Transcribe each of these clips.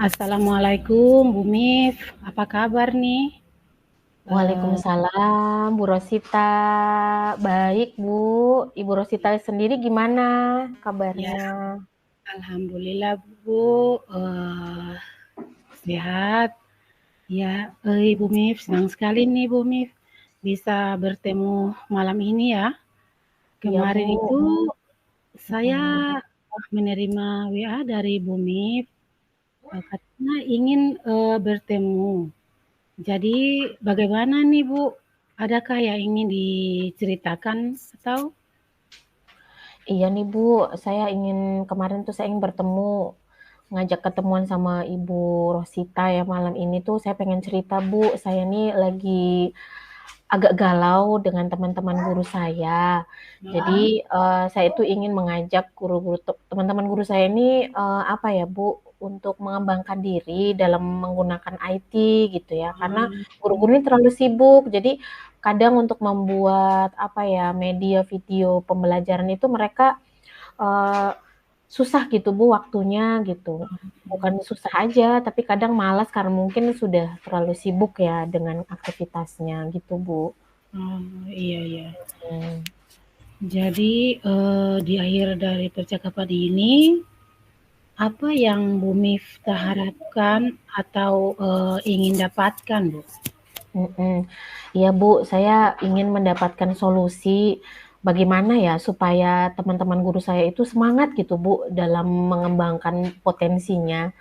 Assalamualaikum Bu Mif, apa kabar nih? Waalaikumsalam, Bu Rosita. Baik, Bu. Ibu Rosita sendiri gimana Ya, kabarnya? alhamdulillah Bu, sehat. Ya, Bu Mif, senang sekali nih Bu Mif bisa bertemu malam ini ya. Iya, Kemarin Bu. itu saya Mhm. menerima WA dari Bu Mif, katanya ingin bertemu. Jadi bagaimana nih Bu? Adakah yang ingin diceritakan atau? Iya nih, Bu. Kemarin tuh saya ingin bertemu, ngajak ketemuan sama Ibu Rosita ya malam ini tuh saya pengen cerita, Bu. Saya nih lagi agak galau dengan teman-teman guru saya. Heeh. Jadi, saya itu ingin mengajak teman-teman guru saya ini, apa ya, Bu, untuk mengembangkan diri dalam menggunakan IT gitu ya, karena Hmm. guru-guru ini terlalu sibuk. Jadi kadang untuk membuat, apa ya, media video pembelajaran itu mereka, eee, susah gitu Bu waktunya gitu. Bukan susah aja, tapi kadang malas karena mungkin sudah terlalu sibuk ya dengan aktivitasnya gitu Bu. Oh, iya iya. Mmm, Jadi, di akhir dari percakapan ini, apa yang Bu Miftah harapkan atau, ingin dapatkan, Bu? mhm. Iya Bu, saya ingin mendapatkan solusi bagaimana ya supaya teman-teman guru saya itu semangat gitu Bu dalam mengembangkan potensinya.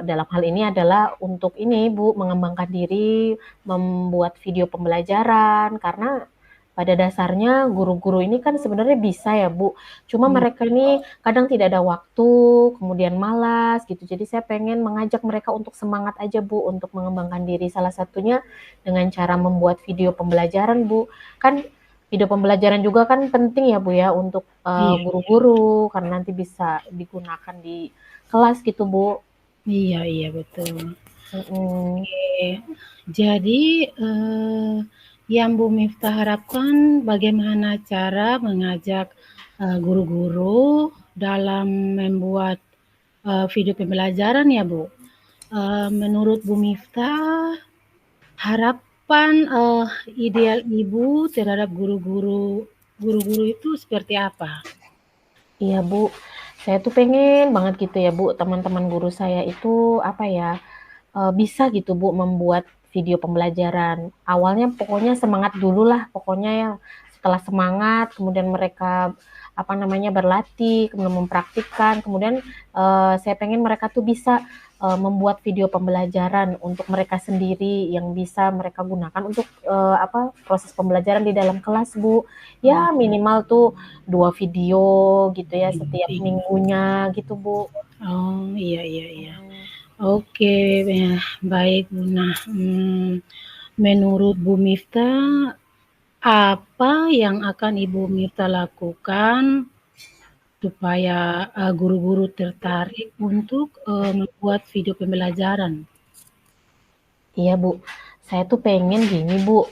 Dalam hal ini adalah untuk ini Bu, mengembangkan diri, membuat video pembelajaran, karena pada dasarnya guru-guru ini kan sebenarnya bisa ya Bu, cuma Mmm, mereka ini kadang tidak ada waktu, kemudian malas gitu. Jadi saya pengen mengajak mereka untuk semangat aja Bu, untuk mengembangkan diri. Salah satunya dengan cara membuat video pembelajaran Bu. Kan video pembelajaran juga kan penting ya Bu ya untuk, iya guru-guru, karena nanti bisa digunakan di kelas gitu Bu. iya iya, betul. Mhm. Oke. Jadi, yang Bu Miftah harapkan bagaimana cara mengajak, guru-guru dalam membuat, video pembelajaran ya, Bu? Menurut Bu Miftah, harapan, ideal Ibu terhadap guru-guru itu seperti apa? Iya Bu, saya tuh pengen banget gitu ya Bu, teman-teman guru saya itu apa ya, bisa gitu Bu membuat video pembelajaran. Awalnya pokoknya semangat dulu lah, pokoknya ya setelah semangat kemudian mereka apa namanya, berlatih, kemudian mempraktikkan, kemudian, saya pengen mereka tuh bisa, membuat video pembelajaran untuk mereka sendiri yang bisa mereka gunakan untuk, apa, proses pembelajaran di dalam kelas Bu. Oh, Ya minimal tuh 2 video gitu ya setiap iya. minggunya gitu Bu. Oh, iya iya iya. Mhm. Oke, ya, baik, Bu. Nah, menurut Bu Miftah, apa yang akan Ibu Miftah lakukan supaya, guru-guru tertarik untuk, membuat video pembelajaran? Iya Bu, saya tuh pengen gini Bu,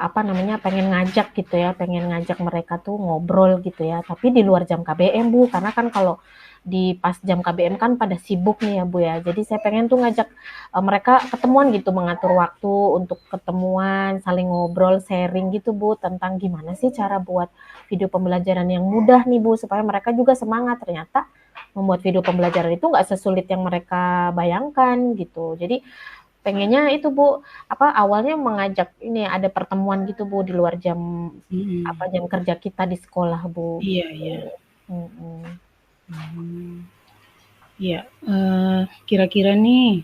apa namanya, pengen ngajak gitu ya, pengen ngajak mereka tuh ngobrol gitu ya, tapi di luar jam KBM Bu, karena kan kalau di pas jam KBM kan pada sibuk nih ya Bu ya. Jadi saya pengen tuh ngajak, mereka ketemuan gitu, mengatur waktu untuk ketemuan, saling ngobrol, sharing gitu Bu, tentang gimana sih cara buat video pembelajaran yang mudah nih Bu, supaya mereka juga semangat. Ternyata membuat video pembelajaran itu nggak sesulit yang mereka bayangkan gitu. Jadi pengennya itu Bu, apa, awalnya mengajak ini, ada pertemuan gitu Bu, di luar jam, apa, Mhm. jam kerja kita di sekolah Bu, Iya gitu. iya. Mhm. Mmm, iya, kira-kira nih,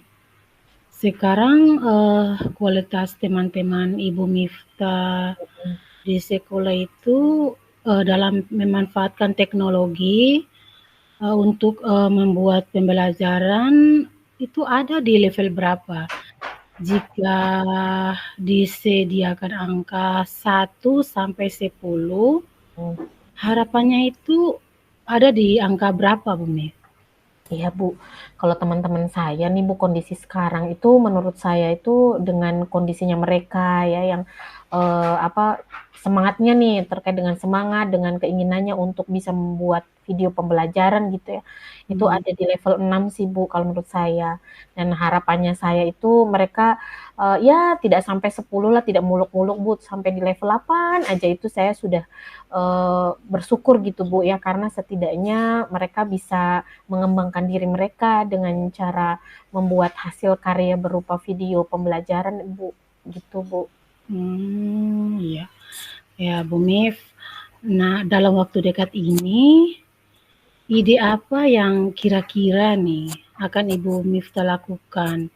sekarang, kualitas teman-teman Ibu Miftah di sekolah itu, dalam memanfaatkan teknologi, untuk, membuat pembelajaran itu ada di level berapa? Jika disediakan angka 1 sampai 10, Mhm. harapannya itu ada di angka berapa, Bu Mif? Iya Bu, kalau teman-teman saya nih Bu, kondisi sekarang itu menurut saya itu dengan kondisinya mereka ya yang, apa, semangatnya nih terkait dengan semangat, dengan keinginannya untuk bisa membuat video pembelajaran gitu ya. Itu Hmm. ada di level 6 sih Bu kalau menurut saya. Dan harapannya saya itu mereka ya tidak sampai 10 lah, tidak muluk-muluk Bu, sampai di level 8 aja itu saya sudah bersyukur gitu Bu ya, karena setidaknya mereka bisa mengembangkan diri mereka dengan cara membuat hasil karya berupa video pembelajaran Bu, gitu Bu. Iya. Ya, Bu Mif. Nah, dalam waktu dekat ini, ide apa yang kira-kira nih akan Ibu Miftah lakukan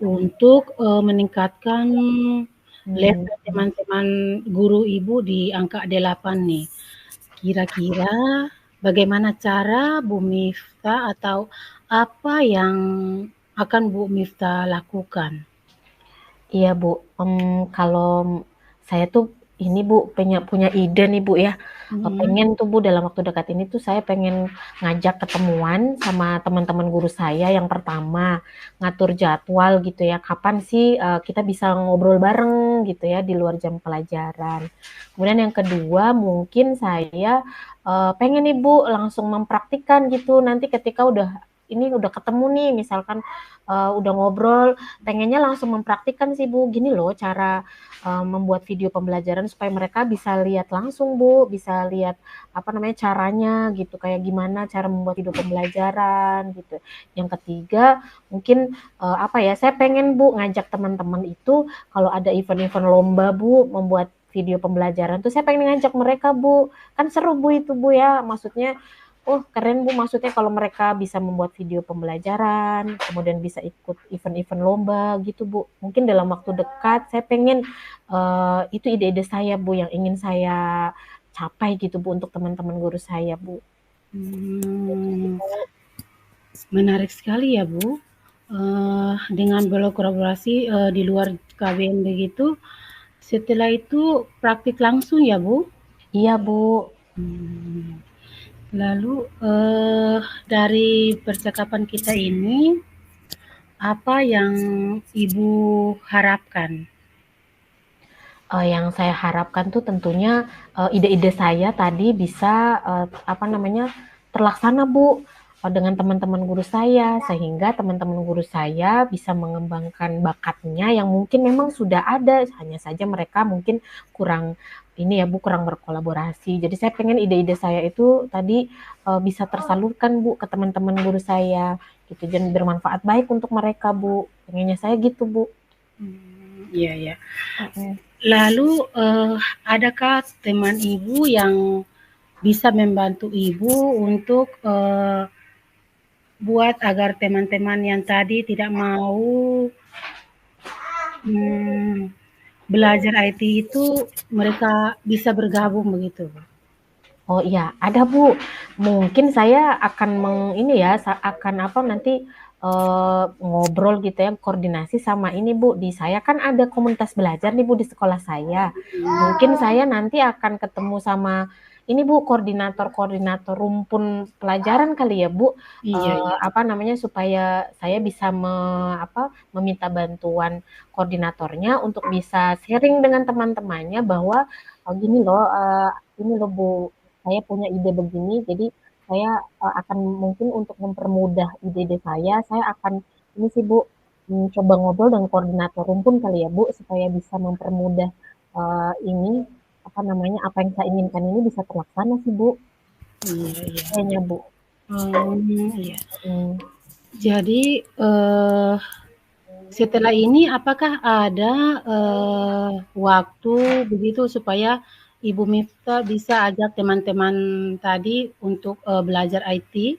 untuk meningkatkan Hmm. level teman-teman guru Ibu di angka 8 nih? Kira-kira bagaimana cara Bu Miftah atau apa yang akan Bu Miftah lakukan? Iya Bu, kalau saya tuh ini Bu, punya ide nih Bu ya, Mhm. pengen tuh Bu dalam waktu dekat ini tuh saya pengen ngajak ketemuan sama teman-teman guru saya. Yang pertama, ngatur jadwal gitu ya, kapan sih, kita bisa ngobrol bareng gitu ya di luar jam pelajaran. Kemudian yang kedua mungkin saya, pengen nih Bu langsung mempraktikkan gitu nanti ketika udah ketemu nih misalkan, udah ngobrol, pengennya langsung mempraktikkan sih Bu, gini loh cara membuat video pembelajaran supaya mereka bisa lihat langsung Bu, bisa lihat apa namanya caranya gitu, kayak gimana cara membuat video pembelajaran gitu. Yang ketiga mungkin apa ya, saya pengen Bu ngajak teman-teman itu kalau ada event-event lomba Bu membuat video pembelajaran tuh saya pengen ngajak mereka Bu, kan seru Bu itu Bu ya, maksudnya oh keren Bu, maksudnya kalau mereka bisa membuat video pembelajaran, kemudian bisa ikut event-event lomba gitu Bu. Mungkin dalam waktu dekat saya pengen itu ide-ide saya Bu yang ingin saya capai gitu Bu untuk teman-teman guru saya Bu. Hmm, menarik sekali ya Bu. Dengan berkolaborasi di luar KBM begitu, setelah itu praktik langsung ya Bu. Iya Bu. Hmm. Lalu dari percakapan kita ini, apa yang Ibu harapkan? Yang saya harapkan tuh tentunya ide-ide saya tadi bisa apa namanya terlaksana Bu dengan teman-teman guru saya sehingga teman-teman guru saya bisa mengembangkan bakatnya yang mungkin memang sudah ada hanya saja mereka mungkin kurang ini ya Bu kurang berkolaborasi. Jadi saya pengen ide-ide saya itu tadi bisa tersalurkan Bu ke teman-teman guru saya gitu dan bermanfaat baik untuk mereka Bu. Pengennya saya gitu Bu. Iya ya. Mm-mm. Lalu adakah teman Ibu yang bisa membantu Ibu untuk buat agar teman-teman yang tadi tidak mau hmm, belajar IT itu mereka bisa bergabung begitu? Oh iya, ada Bu. Mungkin saya akan ini ya, akan apa nanti ngobrol gitu ya, koordinasi sama ini Bu. Di saya kan ada komunitas belajar nih Bu di sekolah saya. Mungkin saya nanti akan ketemu sama ini Bu, koordinator-koordinator rumpun pelajaran kali ya Bu. Iya, iya. Apa namanya supaya saya bisa meminta bantuan koordinatornya untuk bisa sharing dengan teman-temannya bahwa gini loh, ini loh Bu, saya punya ide begini, jadi saya akan mungkin untuk mempermudah ide-ide saya akan ini sih Bu, coba ngobrol dengan koordinator rumpun kali ya Bu, supaya bisa mempermudah ini apa namanya apa yang saya inginkan ini bisa terlaksana sih Bu, Iya, iya. kayaknya Bu. Iya. Hmm. Jadi setelah ini apakah ada waktu begitu supaya Ibu Miftah bisa ajak teman-teman tadi untuk belajar IT?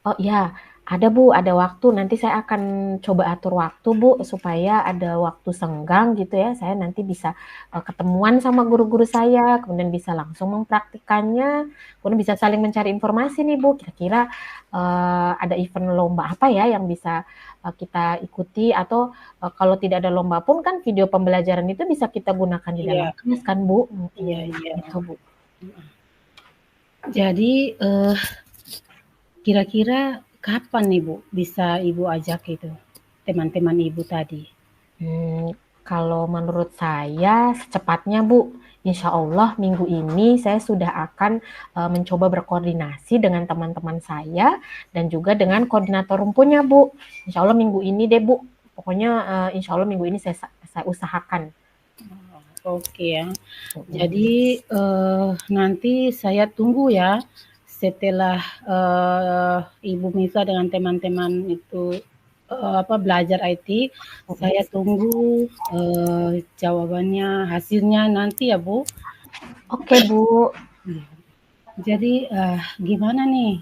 Oh iya, ada Bu, ada waktu. Nanti saya akan coba atur waktu Bu, supaya ada waktu senggang gitu ya. Saya nanti bisa ketemuan sama guru-guru saya, kemudian bisa langsung mempraktikannya, kemudian bisa saling mencari informasi nih Bu. Kira-kira ada event lomba apa ya yang bisa kita ikuti atau kalau tidak ada lomba pun kan video pembelajaran itu bisa kita gunakan di dalam Iya, kelas kan Bu. iya, iya. Gitu Bu. Jadi kira-kira kapan nih Bu bisa Ibu ajak itu teman-teman Ibu tadi? Hmm, Kalau menurut saya secepatnya Bu, insya Allah minggu ini saya sudah akan mencoba berkoordinasi dengan teman-teman saya dan juga dengan koordinator rumpunya Bu. Insya Allah minggu ini deh Bu, pokoknya insya Allah minggu ini saya usahakan. Oke ya. Jadi nanti saya tunggu ya setelah Ibu Misa dengan teman-teman itu belajar IT, saya tunggu jawabannya, hasilnya nanti ya Bu. Oke Bu. Jadi gimana nih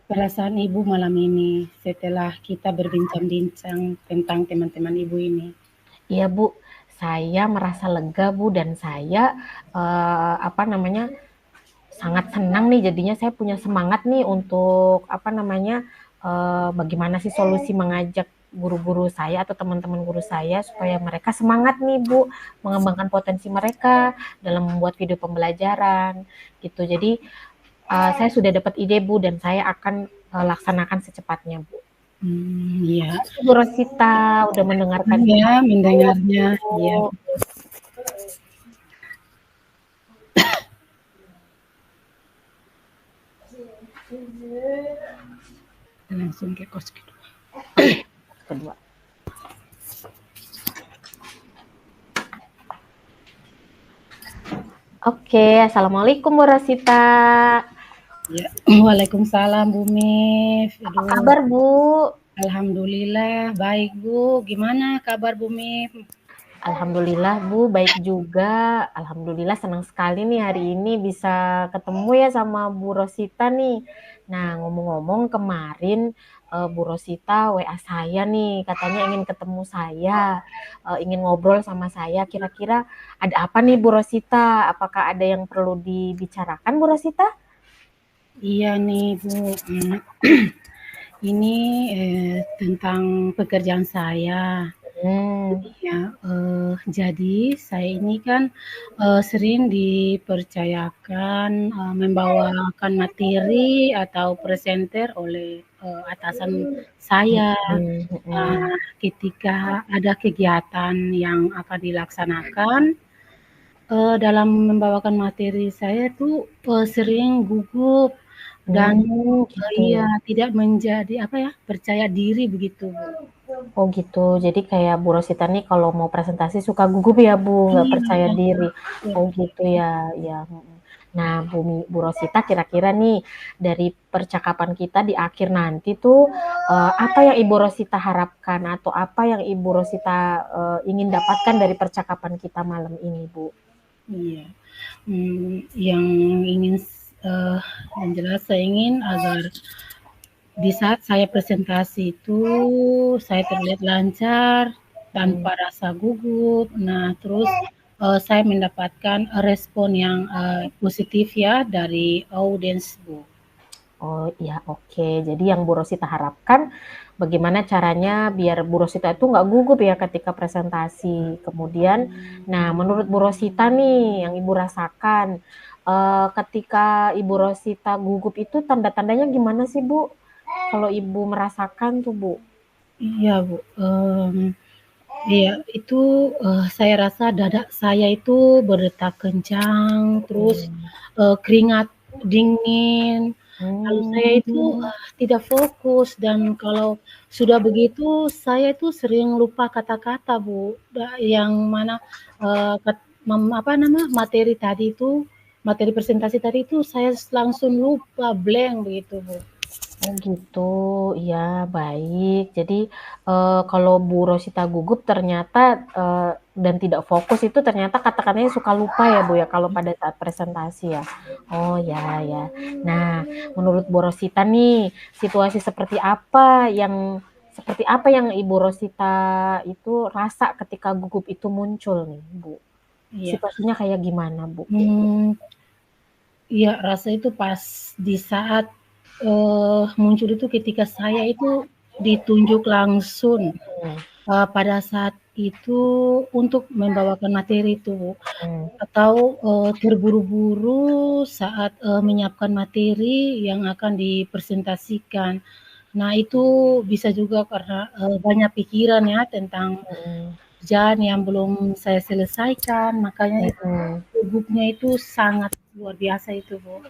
perasaan Ibu malam ini setelah kita berbincang-bincang tentang teman-teman Ibu ini? Iya Bu, saya merasa lega Bu dan saya sangat senang nih jadinya saya punya semangat nih untuk bagaimana sih solusi mengajak guru-guru saya atau teman-teman guru saya supaya mereka semangat nih Bu mengembangkan potensi mereka dalam membuat video pembelajaran gitu. Jadi saya sudah dapat ide Bu dan saya akan laksanakan secepatnya Bu. Iya. Bu Rosita udah mendengarkan Ya, mendengarnya. Iya. Langsung ke kos kedua. Oke, Assalamualaikum Bu Rosita. Ya, Waalaikumsalam Bu Mif. Apa kabar Bu? Alhamdulillah, baik Bu. Gimana kabar Bu Mif? Alhamdulillah Bu, baik juga. Alhamdulillah senang sekali nih hari ini bisa ketemu ya sama Bu Rosita nih. Nah ngomong-ngomong kemarin Bu Rosita WA saya nih, katanya ingin ketemu saya, ingin ngobrol sama saya. Kira-kira ada apa nih Bu Rosita? Apakah ada yang perlu dibicarakan Bu Rosita? Iya nih Bu. Ini tentang pekerjaan saya. Ya, jadi saya ini kan sering dipercayakan membawakan materi atau presenter oleh atasan saya. Ketika ada kegiatan yang akan dilaksanakan, dalam membawakan materi saya tuh sering gugup dan Gitu. tidak menjadi percaya diri begitu Bu. Oh gitu, jadi kayak Bu Rosita nih kalau mau presentasi suka gugup ya Bu, nggak Iya, percaya diri. betul. Oh gitu ya, ya. Nah Bu Rosita kira-kira nih dari percakapan kita di akhir nanti tuh apa yang Ibu Rosita harapkan atau apa yang Ibu Rosita ingin dapatkan dari percakapan kita malam ini Bu? Iya, yang ingin yang jelas saya ingin agar di saat saya presentasi itu saya terlihat lancar tanpa rasa gugup. Nah, terus saya mendapatkan respon yang positif ya dari audiens Bu. Oh iya oke, jadi yang Bu Rosita harapkan bagaimana caranya biar Bu Rosita itu nggak gugup ya ketika presentasi. Kemudian, nah menurut Bu Rosita nih yang Ibu rasakan ketika Ibu Rosita gugup itu tanda-tandanya gimana sih Bu? Kalau Ibu merasakan tuh Bu? Iya Bu, iya itu saya rasa dada saya itu berdetak kencang, terus keringat dingin. Lalu saya itu tidak fokus dan kalau sudah begitu saya itu sering lupa kata-kata Bu, yang mana materi tadi itu, materi presentasi tadi itu saya langsung lupa, blank begitu Bu. Oh gitu, ya baik. Jadi kalau Bu Rosita gugup ternyata dan tidak fokus itu ternyata kata-katanya suka lupa ya Bu ya kalau pada saat presentasi ya. Oh ya ya. Nah menurut Bu Rosita nih situasi seperti apa yang Ibu Rosita itu rasa ketika gugup itu muncul nih Bu? Iya. Situasinya kayak gimana Bu? Iya rasa itu pas di saat muncul itu ketika saya itu ditunjuk langsung pada saat itu untuk membawakan materi itu atau terburu-buru saat menyiapkan materi yang akan dipresentasikan. Nah itu bisa juga karena banyak pikiran ya tentang pekerjaan yang belum saya selesaikan, makanya itu Mhm. gugupnya itu sangat luar biasa itu, Bu.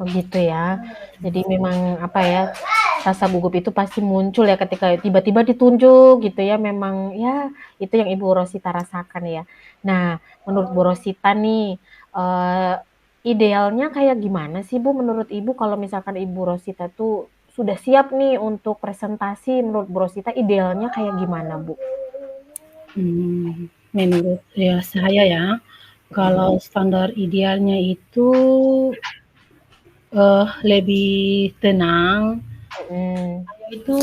Oh gitu ya. Jadi memang apa ya, rasa gugup itu pasti muncul ya ketika tiba-tiba ditunjuk gitu ya, memang ya itu yang Ibu Rosita rasakan ya. Nah, menurut Bu Rosita nih, eee, idealnya kayak gimana sih Bu menurut Ibu kalau misalkan Ibu Rosita tuh sudah siap nih untuk presentasi, menurut Bu Rosita idealnya kayak gimana Bu? Menurut ya saya ya, Mhm, kalau standar idealnya itu, lebih tenang, mhm. saya itu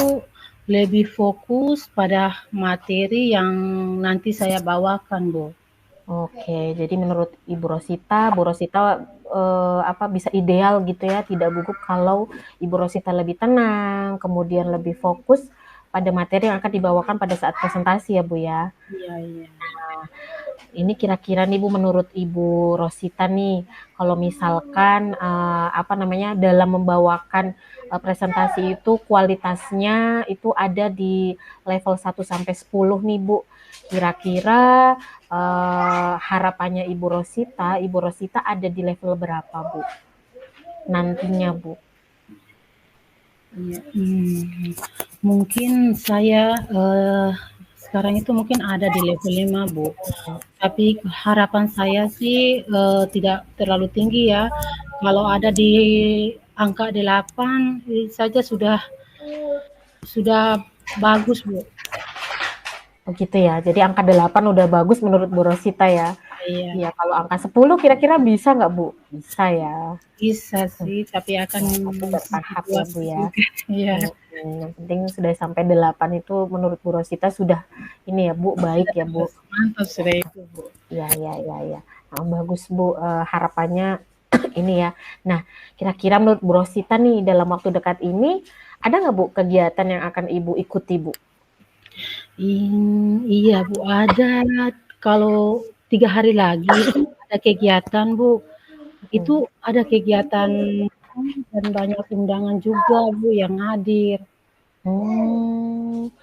lebih fokus pada materi yang nanti saya bawakan, Bu. Oke, jadi menurut Ibu Rosita, Bu Rosita, apa, bisa ideal gitu ya, tidak gugup kalau Ibu Rosita lebih tenang, kemudian lebih fokus pada materi yang akan dibawakan pada saat presentasi ya, Bu, ya. Iya iya. Ini kira-kira nih, Bu, menurut Ibu Rosita nih, kalau misalkan, apa namanya, dalam membawakan, presentasi itu kualitasnya itu ada di level 1 sampai 10 nih, Bu. Kira-kira, harapannya Ibu Rosita ada di level berapa, Bu, nantinya, Bu? Iya, mungkin saya, sekarang itu mungkin ada di level 5 Bu. Tapi harapan saya sih, tidak terlalu tinggi ya. Kalau ada di angka 8 saja sudah bagus, Bu. Oh gitu ya, jadi angka 8 udah bagus menurut Bu Rosita ya? Iya, Iya, kalau angka 10 kira-kira bisa nggak, Bu? Bisa ya? bisa sih, tapi akan Oh, tapi bertahap ya, Bu, situasi ya? juga. Iya, Yang penting sudah sampai 8 itu menurut Bu Rosita sudah ini ya, Bu, baik sudah ya, Bu? mantap sudah itu, Bu. Iya iya iya iya. Nah, bagus, Bu, harapannya ini ya. Nah, kira-kira menurut Bu Rosita nih dalam waktu dekat ini, ada nggak, Bu, kegiatan yang akan Ibu ikuti, Bu? Iya, Bu, ada. Kalau 3 hari lagi itu ada kegiatan, Bu. Itu Mhm. ada kegiatan dan banyak undangan juga, Bu, yang hadir. Hmm.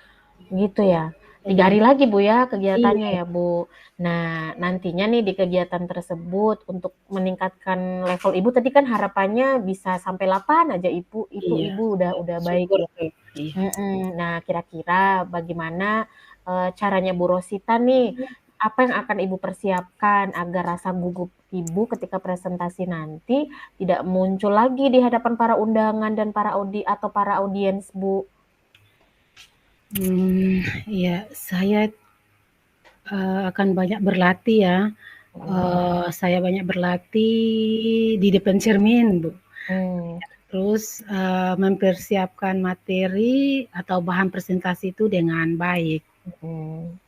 Gitu ya. 3 Iya hari lagi, Bu, ya, iya kegiatannya ya, Bu. Nah, nantinya nih di kegiatan tersebut untuk meningkatkan level Ibu tadi kan harapannya bisa sampai 8 aja Ibu, itu iya, Ibu udah baik syukur, ya. Bu. Iya. Nah, kira-kira bagaimana, caranya Bu Rosita nih, apa yang akan Ibu persiapkan agar rasa gugup Ibu ketika presentasi nanti tidak muncul lagi di hadapan para undangan dan atau para audiens, Bu? Iya, saya, akan banyak berlatih ya. Mhm. Saya banyak berlatih di depan cermin, Bu. Mmm, Terus, mempersiapkan materi atau bahan presentasi itu dengan baik. mhm.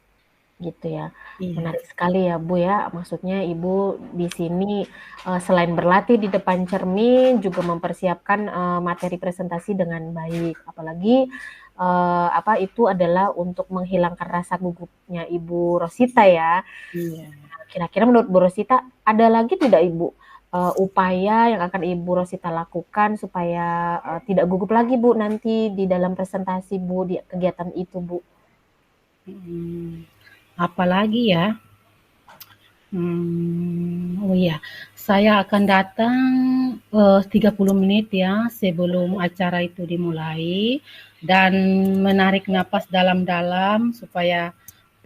Gitu ya. Iya Menarik sekali ya, Bu, ya. Maksudnya Ibu di sini, selain berlatih di depan cermin, juga mempersiapkan, materi presentasi dengan baik. Apalagi, apa, itu adalah untuk menghilangkan rasa gugupnya Ibu Rosita ya. iya. Kira-kira menurut Bu Rosita, ada lagi tidak Ibu, upaya yang akan Ibu Rosita lakukan supaya, tidak gugup lagi Bu, nanti di dalam presentasi Bu, di kegiatan itu Bu? Mhm. Apalagi ya, oh iya, saya akan datang, 30 menit ya sebelum acara itu dimulai dan menarik napas dalam-dalam supaya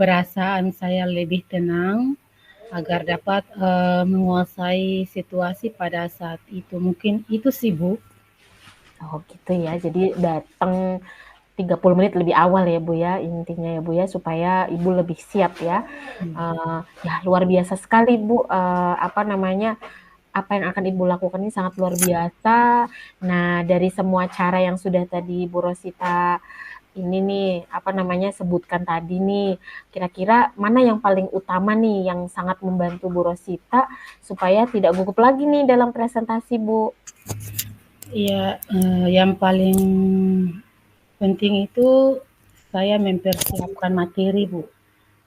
perasaan saya lebih tenang agar dapat, menguasai situasi pada saat itu. Mungkin itu sih, Bu. Oh gitu ya, jadi datang 30 menit lebih awal ya Bu ya, intinya ya Bu ya, supaya Ibu lebih siap ya. Iya. Ya luar biasa sekali Bu, apa namanya, apa yang akan Ibu lakukan ini sangat luar biasa. Nah dari semua cara yang sudah tadi Bu Rosita ini nih, apa namanya, sebutkan tadi nih, kira-kira mana yang paling utama nih, yang sangat membantu Bu Rosita supaya tidak gugup lagi nih dalam presentasi Bu? Iya, yang paling penting itu saya mempersiapkan materi, Bu,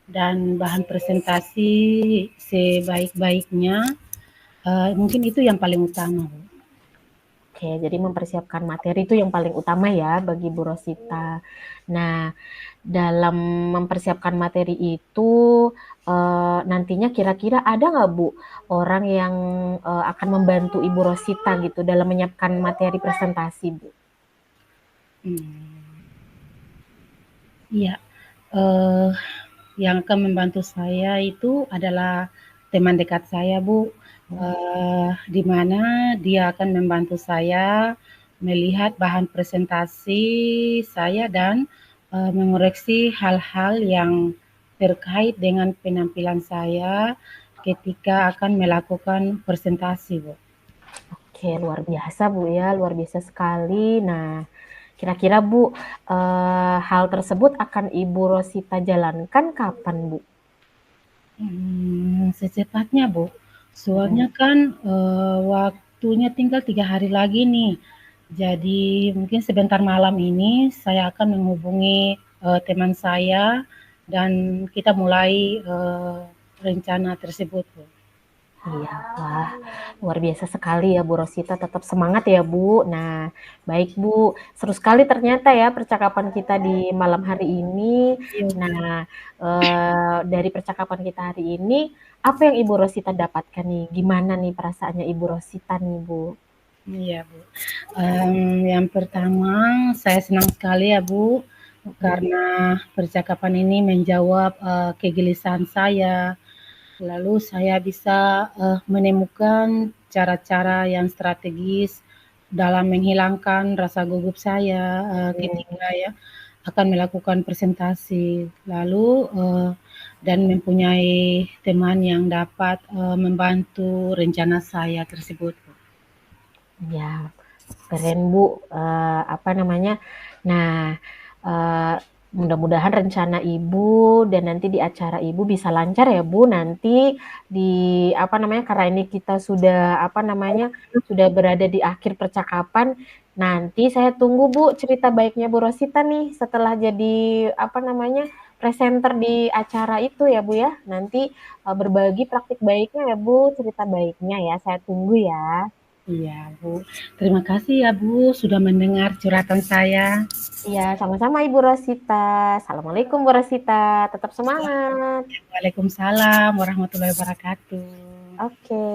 dan bahan presentasi sebaik-baiknya, mungkin itu yang paling utama, Bu. Oke, jadi mempersiapkan materi itu yang paling utama ya bagi Bu Rosita. Nah, dalam mempersiapkan materi itu, nantinya kira-kira ada nggak Bu, orang yang, akan membantu Ibu Rosita gitu dalam menyiapkan materi presentasi, Bu? Hmm, iya, eh, yang akan membantu saya itu adalah teman dekat saya, Bu. Di mana dia akan membantu saya melihat bahan presentasi saya dan mengoreksi hal-hal yang terkait dengan penampilan saya ketika akan melakukan presentasi, Bu. Oke, luar biasa Bu ya, luar biasa sekali. Nah, kira-kira Bu, hal tersebut akan Ibu Rosita jalankan kapan Bu? Secepatnya, Bu. Mhm. Soalnya kan, waktunya tinggal 3 hari lagi nih. Jadi mungkin sebentar malam ini saya akan menghubungi, teman saya dan kita mulai, rencana tersebut, Bu. Iya, wah luar biasa sekali ya Bu Rosita, tetap semangat ya Bu. Nah, baik Bu, seru sekali ternyata ya percakapan kita di malam hari ini. Iya, Bu. Nah, dari percakapan kita hari ini, apa yang Ibu Rosita dapatkan nih? Gimana nih perasaannya Ibu Rosita nih Bu? Iya, Bu. Yang pertama saya senang sekali ya, Bu, Mhm. karena percakapan ini menjawab, kegelisahan saya. Lalu saya bisa, menemukan cara-cara yang strategis dalam menghilangkan rasa gugup saya, ketika ya akan melakukan presentasi. Lalu, dan mempunyai teman yang dapat, membantu rencana saya tersebut. Ya, keren Bu, apa namanya, nah, eee, mudah-mudahan rencana Ibu dan nanti di acara Ibu bisa lancar ya Bu, nanti di apa namanya, karena ini kita sudah apa namanya, sudah berada di akhir percakapan, nanti saya tunggu Bu cerita baiknya Bu Rosita nih setelah jadi apa namanya, presenter di acara itu ya Bu ya. Nanti, berbagi praktik baiknya ya Bu, cerita baiknya ya, saya tunggu ya. Iya, Bu. Terima kasih ya, Bu, sudah mendengar curhatan saya. Iya, sama-sama Ibu Rosita. Assalamualaikum Bu Rosita, tetap semangat. Waalaikumsalam warahmatullahi wabarakatuh. Oke.